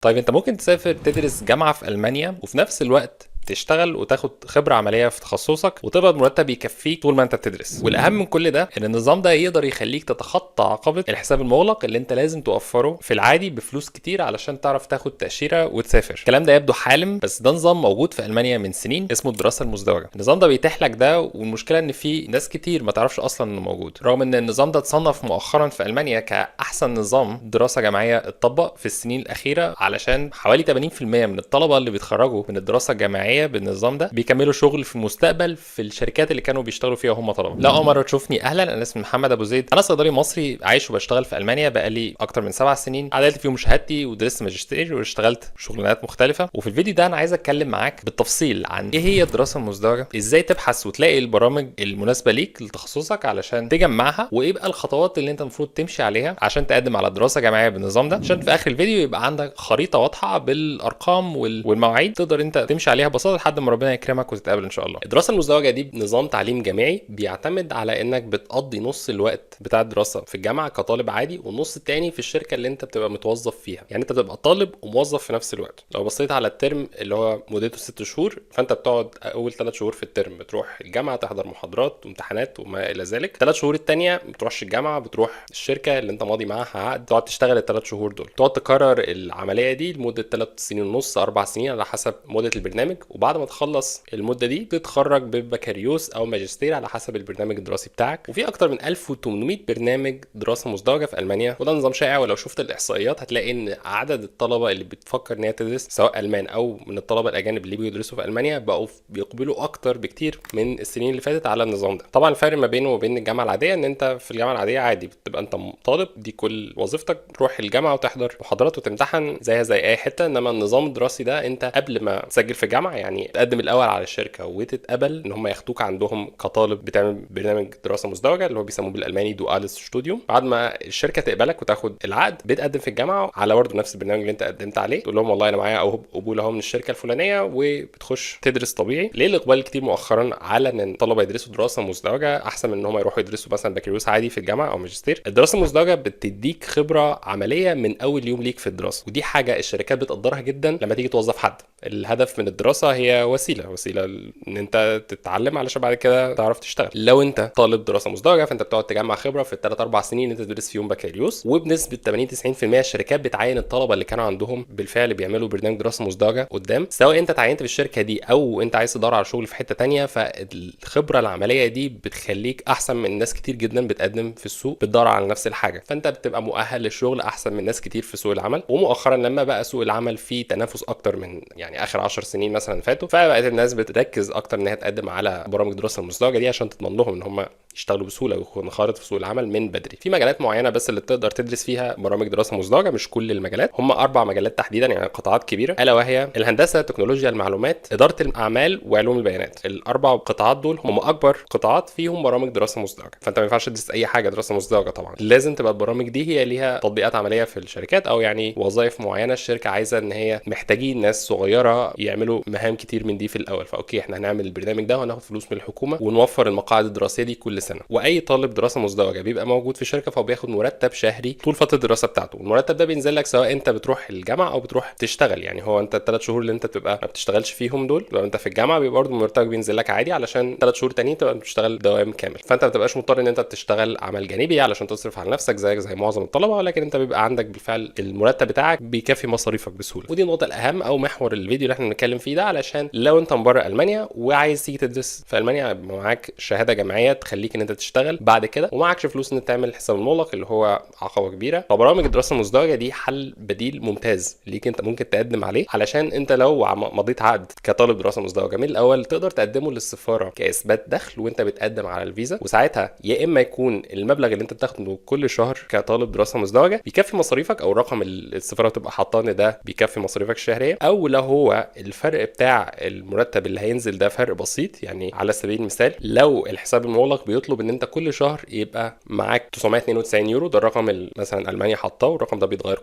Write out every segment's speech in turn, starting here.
طيب انت ممكن تسافر تدرس جامعة في ألمانيا وفي نفس الوقت تشتغل وتاخد خبرة عملية في تخصصك وتقبض مرتب يكفيك طول ما انت بتدرس. والأهم من كل ده ان النظام ده يقدر يخليك تتخطى عقبة الحساب المغلق اللي انت لازم توفره في العادي بفلوس كتير علشان تعرف تاخد تأشيرة وتسافر. الكلام ده يبدو حالم، بس ده نظام موجود في ألمانيا من سنين اسمه الدراسة المزدوجة. النظام ده بيتيح لك ده، والمشكلة ان في ناس كتير ما تعرفش اصلا انه موجود، رغم ان النظام ده اتصنف مؤخرا في ألمانيا كأحسن نظام دراسة جامعية اتطبق في السنين الأخيرة، علشان حوالي 80% من الطلبة اللي بيتخرجوا من الدراسة الجامعية بالنظام ده بيكملوا شغل في المستقبل في الشركات اللي كانوا بيشتغلوا فيها وهم طلبة. لا، اول مرة تشوفني، اهلا، انا اسمي محمد ابو زيد، انا صيدلي مصري عايش وبشتغل في المانيا بقالي اكتر من 7 سنين، عدلت فيهم شهادتي ودرست ماجستير واشتغلت شغلانات مختلفة. وفي الفيديو ده انا عايز اتكلم معاك بالتفصيل عن ايه هي الدراسة المزدوجة، ازاي تبحث وتلاقي البرامج المناسبة ليك لتخصصك علشان تجمعها، وايه بقى الخطوات اللي انت المفروض تمشي عليها عشان تقدم على دراسة جامعية بالنظام ده، عشان في اخر الفيديو يبقى عندك خريطة واضحة بالارقام والمواعيد تقدر انت تمشي عليها ببساطة لحد ما ربنا يكرمك وتتقابل ان شاء الله. الدراسة المزدوجة دي نظام تعليم جامعي بيعتمد على انك بتقضي نص الوقت بتاع الدراسة في الجامعة كطالب عادي، والنص التاني في الشركة اللي انت بتبقى متوظف فيها. يعني انت بتبقى طالب وموظف في نفس الوقت. لو بصيت على الترم اللي هو مدته 6 شهور، فانت بتقعد اول 3 شهور في الترم بتروح الجامعة تحضر محاضرات وامتحانات وما الى ذلك. 3 شهور التانية ما بتروحش الجامعة، بتروح الشركة اللي انت ماضي معاها عقد، تقعد تشتغل ال3 شهور دول، تقعد تكرر العملية دي لمدة 3 سنين ونص 4 سنين على حسب مدة البرنامج. وبعد ما تخلص المدة دي بتتخرج ببكالوريوس او ماجستير على حسب البرنامج الدراسي بتاعك. وفي اكتر من 1800 برنامج دراسة مزدوجة في المانيا، وده نظام شائع. ولو شفت الاحصائيات هتلاقي ان عدد الطلبة اللي بتفكر ان هي تدرس سواء المان او من الطلبة الاجانب اللي بيدرسوا في المانيا بقوا بيقبلوا اكتر بكتير من السنين اللي فاتت على النظام ده. طبعا الفرق ما بينه وبين الجامعة العادية ان انت في الجامعة العادية عادي بتبقى انت طالب، دي كل وظيفتك تروح الجامعة وتحضر محاضرات وتمتحن زيها زي اي حتة. انما النظام الدراسي ده انت قبل ما تسجل في الجامعة يعني تقدم الاول على الشركة وتتقبل ان هم ياخدوك عندهم كطالب بتعمل برنامج دراسة مزدوجة اللي هو بيسموه بالالماني دوالس ستوديوم. بعد ما الشركة تقبلك وتاخد العقد بتقدم في الجامعة على برضه نفس البرنامج اللي انت قدمت عليه، تقول لهم والله انا معايا قبول اهو من الشركة الفلانية، وبتخش تدرس طبيعي. ليه الاقبال كتير مؤخرا على ان الطلبة يدرسوا دراسة مزدوجة احسن من ان هم يروحوا يدرسوا مثلا بكالوريوس عادي في الجامعة او ماجستير؟ الدراسة المزدوجة بتديك خبرة عملية من اول يوم ليك في الدراسة، ودي حاجة الشركات بتقدرها جدا لما تيجي توظف حد. الهدف من الدراسة هي وسيلة ان انت تتعلم علشان بعد كده تعرف تشتغل. لو انت طالب دراسة مزدوجة فانت بتقعد تجمع خبرة في ال3 4 سنين اللي انت تدرس فيهم بكالوريوس، وبنسبة 80 90% الشركات بتعين الطلبة اللي كانوا عندهم بالفعل بيعملوا برنامج دراسة مزدوجة قدام، سواء انت تعينت في الشركة دي او انت عايز تدور على شغل في حتة تانية. فالخبرة العملية دي بتخليك احسن من ناس كتير جدا بتقدم في السوق بتدور على نفس الحاجة، فانت بتبقى مؤهل للشغل احسن من ناس كتير في سوق العمل. ومؤخرا لما بقى سوق العمل فيه تنافس اكتر من يعني اخر 10 سنين مثلا فاتوا، فبقت الناس بتركز اكتر ان هي تقدم على برامج دراسة المزدوجة دي عشان تضمن لهم ان هم يشتغلوا بسهوله ويكونوا خارط في سوق العمل من بدري. في مجالات معينه بس اللي تقدر تدرس فيها برامج دراسه مزدوجه، مش كل المجالات، هم 4 مجالات تحديدا يعني قطاعات كبيره، الا وهي الهندسه، تكنولوجيا المعلومات، اداره الاعمال، وعلوم البيانات. ال4 قطاعات دول هم اكبر قطاعات فيهم برامج دراسه مزدوجه. فانت ما ينفعش تدرس اي حاجه دراسه مزدوجه، طبعا لازم تبقى البرامج دي هي ليها تطبيقات عمليه في الشركات، او يعني وظائف معينه الشركه عايزه ان هي محتاجين ناس صغيره يعملوا مهام كتير من دي في الاول، فاوكي احنا هنعمل البرنامج ده وهناخد فلوس من الحكومه ونوفر المقاعد الدراسيه دي كل سنه. واي طالب دراسه مزدوجه بيبقى موجود في شركه فهو بياخد مرتب شهري طول فتره الدراسه بتاعته، والمرتب ده بينزل لك سواء انت بتروح الجامعه او بتروح تشتغل. يعني هو انت ال3 شهور اللي انت بتبقى ما بتشتغلش فيهم دول، لو انت في الجامعه بيبقى برضه مرتبك بينزل لك عادي، علشان 3 شهور تانيين تبقى بتشتغل دوام كامل، فانت ما بتبقاش مضطر ان انت تشتغل عمل جانبي علشان تصرف على نفسك زي معظم الطلبه، ولكن انت بيبقى عندك بالفعل المرتب بتاعك بيكفي مصاريفك بسهوله. ودي النقطه الاهم او محور الفيديو اللي احنا بنتكلم فيه ده، علشان لو انت من بره المانيا وعايز تيجي تدرس في المانيا معاك شهاده جامعيه تخليك ان انت تشتغل بعد كده ومعكش فلوس ان تعمل حساب المغلق اللي هو عقبه كبيره، فبرامج الدراسه المزدوجه دي حل بديل ممتاز ليك انت ممكن تقدم عليه، علشان انت لو مضيت عقد كطالب دراسه مزدوجه من الاول تقدر تقدمه للسفاره كاثبات دخل وانت بتقدم على الفيزا. وساعتها يا اما يكون المبلغ اللي انت بتاخده كل شهر كطالب دراسه مزدوجه بيكفي مصاريفك، او الرقم اللي السفاره تبقى حاطاه ان ده بيكفي مصاريفك الشهريه، او لو هو الفرق بتاع المرتب اللي هينزل ده فرق بسيط. يعني على سبيل المثال لو الحساب المغلق بيطلب ان انت كل شهر يبقى معاك 992 يورو. ده الرقم مثلا المانيا حاطاه، والرقم ده بيتغير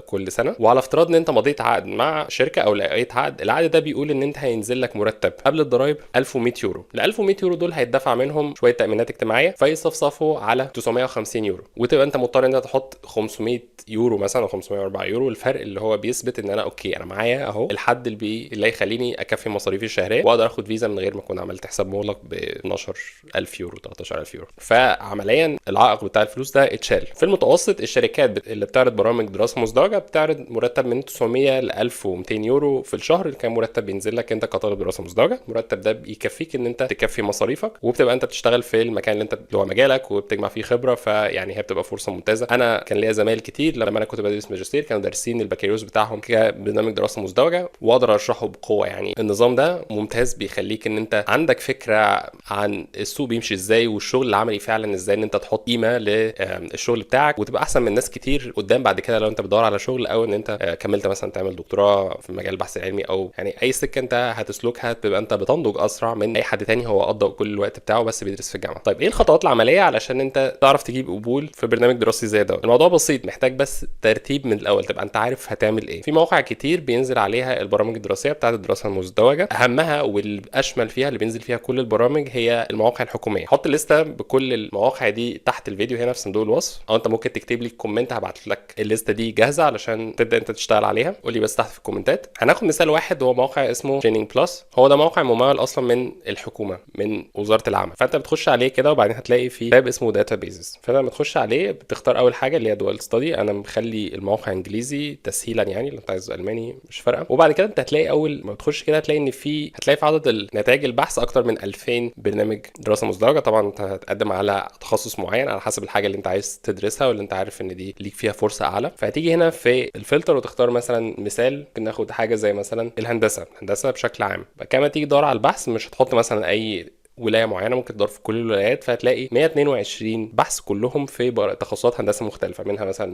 كل سنه. وعلى افتراض ان انت مضيت عقد مع شركه او لقيت عقد، العقد ده بيقول ان انت هينزل لك مرتب قبل الضرايب 1100 يورو. ال 1100 يورو دول هيدفع منهم شويه تامينات اجتماعيه فيصفصفوا على 950 يورو، وتبقى انت مضطر ان انت تحط 500 يورو مثلا او 504 يورو. الفرق اللي هو بيثبت ان انا اوكي، انا معايا اهو الحد اللي يخليني اكفي مصاريفي الشهريه واقدر اخد فيزا من غير ما اكون عملت حساب مغلق ب 12000 يورو 13000 يورو. فعمليا العائق بتاع الفلوس ده اتشال. في المتوسط الشركات اللي بتعرض برامج دراسه مزدوجه بتعرض مرتب من 900 ل 1200 يورو في الشهر. كان مرتب بينزل لك انت كطالب دراسه مزدوجه. المرتب ده بيكفيك ان انت تكفي مصاريفك، وبتبقى انت بتشتغل في المكان اللي هو مجالك وبتجمع فيه خبره. فيعني هي بتبقى فرصه ممتازه. انا كان ليا زمايل كتير لما انا كنت بدرس ماجستير كانوا دارسين البكالوريوس بتاعهم كبرنامج دراسه مزدوجه، واقدر اشرحه بقوه. يعني النظام ده ممتاز، بيخليك ان انت عندك فكره عن السوق بيمشي ازاي والشغل العملي فعلا ازاي، ان انت تحط قيمه للشغل بتاعك وتبقى احسن من ناس كتير قدام بعد كده لو انت بتدور على شغل، او ان انت كملت مثلا تعمل دكتوراه في مجال البحث العلمي، او يعني اي سكه انت هتسلكها تبقى انت بتنضج اسرع من اي حد تاني هو قضى كل الوقت بتاعه بس بيدرس في الجامعه. طيب ايه الخطوات العمليه علشان انت تعرف تجيب قبول في برنامج دراسي زي ده؟ الموضوع بسيط، محتاج بس ترتيب من الاول، تبقى انت عارف هتعمل ايه. في مواقع كتير بينزل عليها البرامج الدراسيه بتاعه الدراسه المزدوجه. اهمها والاشمل فيها اللي بينزل فيها كل البرامج هي المواقع الحكوميه. حط لسته بكل المواقع دي تحت الفيديو هنا في صندوق الوصف، او انت ممكن تكتب لي كومنت هبعت لك الليسته دي جاهزه علشان تبدا انت تشتغل عليها. قول لي بس تحت في الكومنتات. هناخد مثال واحد، هو موقع اسمه تريننج بلس. هو ده موقع ممول اصلا من الحكومه من وزاره العمل. فانت بتخش عليه كده وبعدين هتلاقي في تاب اسمه داتا بيزز. فانت لما تخش عليه بتختار اول حاجه اللي هي دول ستادي. انا مخلي الموقع انجليزي تسهيلا، يعني لو انت عايز الماني مش فارقه. وبعد كده انت هتلاقي اول ما بتخش كده هتلاقي ان هتلاقي في عدد نتائج البحث اكتر من 2000 برنامج دراسه مزدوجه. طبعا انت هتقدم على تخصص معين على حسب الحاجه اللي انت عايز تدرسها واللي انت عارف ان دي ليك فيها فرصه اعلى. فهتيجي هنا في الفلتر وتختار مثلا مثال، ممكن ناخد حاجه زي مثلا الهندسه بشكل عام. كما تيجي تدور على البحث مش هتحط مثلا اي ولايه معينه، ممكن تدور في كل الولايات فهتلاقي 122 بحث كلهم في تخصصات هندسه مختلفه، منها مثلا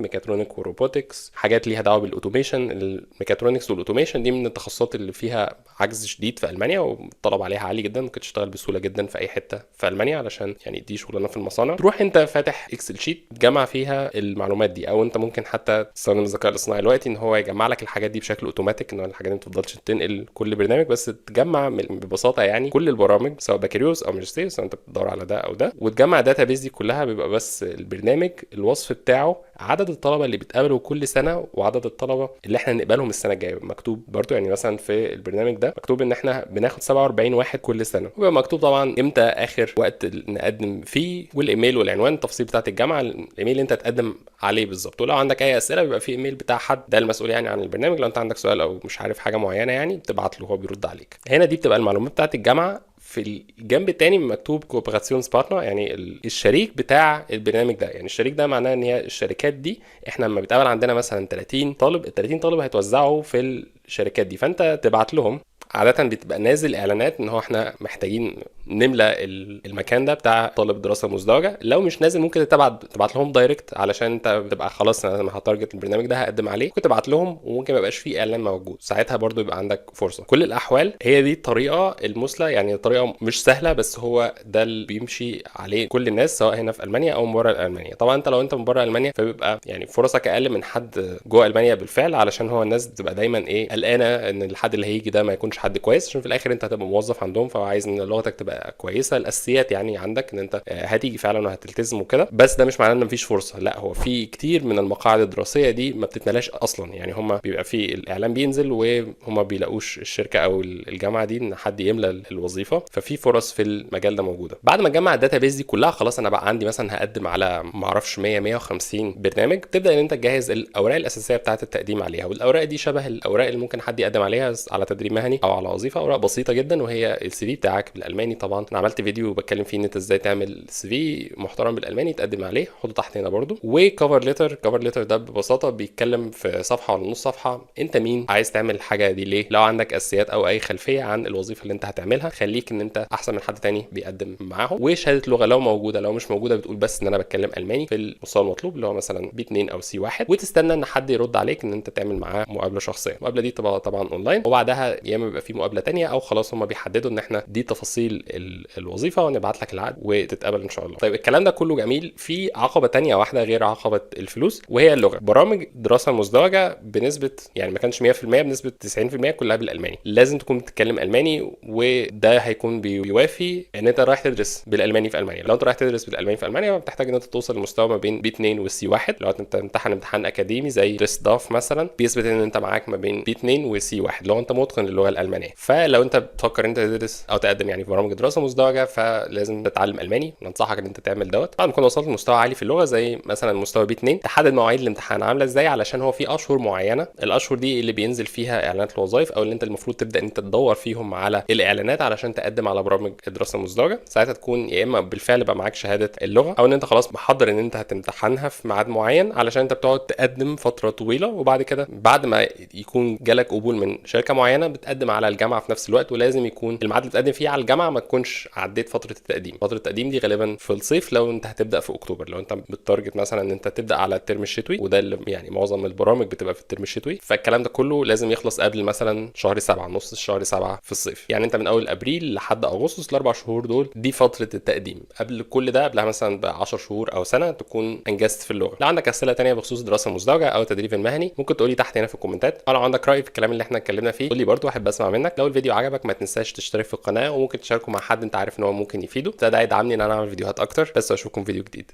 ميكاترونيك وروبوتكس، حاجات ليها دعوه بالاوتوميشن. الميكاترونكس والاوتوميشن دي من التخصصات اللي فيها عجز شديد في المانيا والطلب عليها عالي جدا، ممكن تشتغل بسهوله جدا في اي حته في المانيا علشان يعني دي شغلانه في المصانع. تروح انت فاتح اكسل شيت تجمع فيها المعلومات دي، او انت ممكن حتى تستخدم الذكاء الاصطناعي دلوقتي ان هو يجمع لك الحاجات دي بشكل اوتوماتيك، ان الحاجات دي ما تفضلش تنقل كل برنامج، بس تجمع ببساطه يعني كل البرامج سواء بكالوريوس او ماجستير سواء انت بتدور على ده او ده، وتجمع الداتا بيز دي كلها. بيبقى بس البرنامج الوصف بتاعه، عدد الطلبه اللي بيتقابلوا كل سنه، وعدد الطلبه اللي احنا نقبلهم السنه الجايه مكتوب برضو. يعني مثلا في البرنامج ده مكتوب ان احنا بناخد 47 واحد كل سنه، وبيبقى مكتوب طبعا امتى اخر وقت نقدم فيه، والايميل والعنوان، التفاصيل بتاعه الجامعه، الايميل اللي انت تقدم عليه بالظبط. ولو عندك اي اسئله بيبقى في ايميل بتاع حد ده المسؤول يعني عن البرنامج، لو انت عندك سؤال او مش عارف حاجه معينه يعني بتبعت له هو بيرد عليك. هنا دي بتبقى المعلومات بتاعه الجامعه. في الجنب الثاني مكتوب كوبراسيونز بارتنر، يعني الشريك بتاع البرنامج ده. يعني الشريك ده معناه ان هي الشركات دي احنا لما بيتقابل عندنا مثلا 30 طالب، ال 30 طالب هيتوزعوا في الشركات دي، فانت تبعت لهم. عادة بتبقى نازل اعلانات ان هو احنا محتاجين نملى المكان ده بتاع طالب دراسه مزدوجه. لو مش نازل ممكن تبعت لهم دايركت علشان انت تبقى خلاص انا هتارجت البرنامج ده هقدم عليه، ممكن تبعت لهم وممكن ما يبقاش فيه اعلان موجود، ساعتها برضو يبقى عندك فرصه. كل الاحوال هي دي الطريقه المثلى، يعني طريقه مش سهله بس هو ده اللي بيمشي عليه كل الناس سواء هنا في المانيا او من بره المانيا. طبعا انت لو انت من بره المانيا فبيبقى يعني فرصك اقل من حد جوه المانيا بالفعل، علشان هو الناس بتبقى دايما ايه قلقانه ان الحد اللي هيجي ده ما يكونش حد كويس، عشان في الاخر انت هتبقى موظف عندهم، فعايز ان لغتك تبقى كويسه، الاساسيات يعني عندك ان انت هتيجي فعلا وهتلتزم وكده. بس ده مش معناه ان مفيش فرصه، لا هو في كتير من المقاعد الدراسيه دي ما بتتملاش اصلا. يعني هم بيبقى في الاعلان بينزل وهم بيلاقوش الشركه او الجامعه دي ان حد يملى الوظيفه، ففي فرص في المجال ده موجوده. بعد ما تجمع الداتا بيز دي كلها خلاص انا بقى عندي مثلا هقدم على ما اعرفش 150 برنامج، تبدا ان انت تجهز الاوراق الاساسيه بتاعه التقديم عليها. والاوراق دي شبه الاوراق اللي ممكن حد يقدم عليها على تدريب مهني او على وظيفه، اوراق بسيطه جدا، وهي السي في بتاعك بالالماني. طبعا انا عملت فيديو بتكلم فيه ان انت ازاي تعمل سي في محترم بالالماني تقدم عليه، حطه تحت هنا برده. وكفر ليتر ده ببساطه بيتكلم في صفحه ولا نص صفحه انت مين، عايز تعمل الحاجه دي ليه، لو عندك اساسيات او اي خلفيه عن الوظيفه اللي انت هتعملها خليك ان انت احسن من حد تاني بيقدم معاهم. وشهاده لغه لو موجوده، لو مش موجوده بتقول بس ان انا بتكلم الماني في المستوى المطلوب اللي هو مثلا B2 او C1، وتستنى ان حد يرد عليك ان انت تعمل معاه مقابله شخصيه. المقابله دي تبقى طبعا اونلاين، وبعدها يا اما بيبقى في مقابله تانية او خلاص هم بيحددوا ان احنا دي تفاصيل الوظيفه ونبعت لك العقد وتتقبل ان شاء الله. طيب الكلام ده كله جميل، في عقبه تانية واحده غير عقبه الفلوس وهي اللغه. برامج دراسه مزدوجه بنسبه يعني ما كانش 100%، بنسبه 90% كلها بالالماني. لازم تكون بتتكلم الماني، وده هيكون بيوافي ان انت رايح تدرس بالالماني في المانيا. لو انت رايح تدرس بالالماني في المانيا بتحتاج ان انت توصل لمستوى ما بين B2 وسي 1. لو انت تمتحن امتحان اكاديمي زي داف مثلا بيثبت ان انت معاك ما بين B2 وسي 1 لو انت متقن للغه الالمانيه. فلو انت بتفكر انت تدرس او تقدم يعني في برامج دراسه مزدوجه فلازم تتعلم الماني. ننصحك ان انت تعمل دوت بعد ما تكون وصلت لمستوى عالي في اللغه زي مثلا مستوى B2. تحدد مواعيد الامتحان عامله ازاي، علشان هو في اشهر معينه، الاشهر دي اللي بينزل فيها اعلانات الوظائف او اللي انت المفروض تبدا ان انت تدور فيهم على الاعلانات علشان تقدم على برامج الدراسه المزدوجه. ساعتها تكون يا اما بالفعل بقى معاك شهاده اللغه او ان انت خلاص محضر ان انت هتمتحنها في ميعاد معين علشان انت بتقعد تقدم فتره طويله، وبعد كده بعد ما يكون جالك قبول من شركه معينه بتقدم على الجامعه في نفس الوقت. ولازم يكون الميعاد اللي بتقدم فيه على الجامعه ما تكونش عديت فتره التقديم. فتره التقديم دي غالبا في الصيف لو انت هتبدا في اكتوبر. لو انت بتارجت مثلا ان انت تبدا على الترم الشتوي، وده اللي يعني معظم البرامج بتبقى في الترم الشتوي، فالكلام ده كله لازم يخلص قبل مثلا شهر 7، نص الشهر 7 في الصيف. يعني انت من اول ابريل لحد اغسطس الاربع شهور دول دي فتره التقديم. قبل كل ده قبلها مثلا ب 10 شهور او سنه تكون انجزت في اللغه. لو عندك اسئله تانية بخصوص دراسه مزدوجه او تدريب المهني ممكن تقولي تحت هنا في الكومنتات، او لو عندك راي في الكلام اللي احنا اتكلمنا فيه قولي برضو، احب اسمع منك. لو الفيديو عجبك ما تنساش تشترك في القناه، وممكن تشاركه مع حد انت عارف ان هو ممكن يفيده. ده يدعمني ان انا اعمل فيديوهات اكتر. بس اشوفكم فيديو جديد.